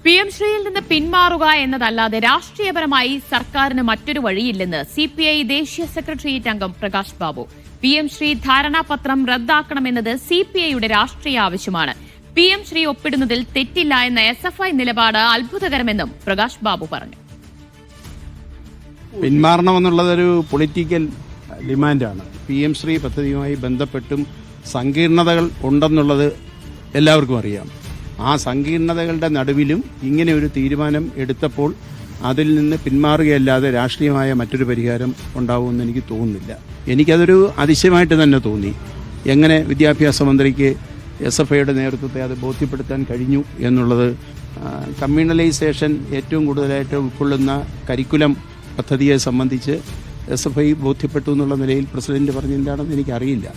PM ശ്രീയിൽ നിന്ന് പിന്മാറുക എന്നതല്ലാതെ രാഷ്ട്രീയപരമായി സർക്കാരിന് മറ്റൊരു വഴിയില്ലെന്ന് CPI ദേശീയ സെക്രട്ടേറിയറ്റ് അംഗം പ്രകാശ് ബാബു. PM ശ്രീ ധാരണാപത്രം റദ്ദാക്കണമെന്നത് CPIയുടെ രാഷ്ട്രീയ ആവശ്യമാണ്. PM ശ്രീ ഒപ്പിടുന്നതിൽ തെറ്റില്ല എന്ന SFI നിലപാട് അത്ഭുതകരമെന്നും പ്രകാശ് ബാബു പറഞ്ഞു. പിന്മാറണമെന്നുള്ളതൊരു പൊളിറ്റിക്കൽ ഡിമാൻഡാണ്. PM ശ്രീ പദ്ധതിയുമായി ബന്ധപ്പെട്ടും സങ്കീർണതകൾ ഉണ്ടെന്നുള്ളത് എല്ലാവർക്കും അറിയാം. ആ സങ്കീർണതകളുടെ നടുവിലും ഇങ്ങനെ ഒരു തീരുമാനം എടുത്തപ്പോൾ അതിൽ നിന്ന് പിന്മാറുകയല്ലാതെ രാഷ്ട്രീയമായ മറ്റൊരു പരിഹാരം ഉണ്ടാവുമെന്ന് എനിക്ക് തോന്നുന്നില്ല. എനിക്കതൊരു അതിശയമായിട്ട് തന്നെ തോന്നി. എങ്ങനെ വിദ്യാഭ്യാസ മന്ത്രിക്ക് SFIയുടെ നേതൃത്വത്തെ അത് ബോധ്യപ്പെടുത്താൻ കഴിഞ്ഞു എന്നുള്ളത്. കമ്മ്യൂണലൈസേഷൻ ഏറ്റവും കൂടുതലായിട്ട് ഉൾക്കൊള്ളുന്ന കരിക്കുലം പദ്ധതിയെ സംബന്ധിച്ച് SFI ബോധ്യപ്പെട്ടു എന്നുള്ള നിലയിൽ പ്രസിഡന്റ് പറഞ്ഞെന്താണെന്ന് എനിക്കറിയില്ല.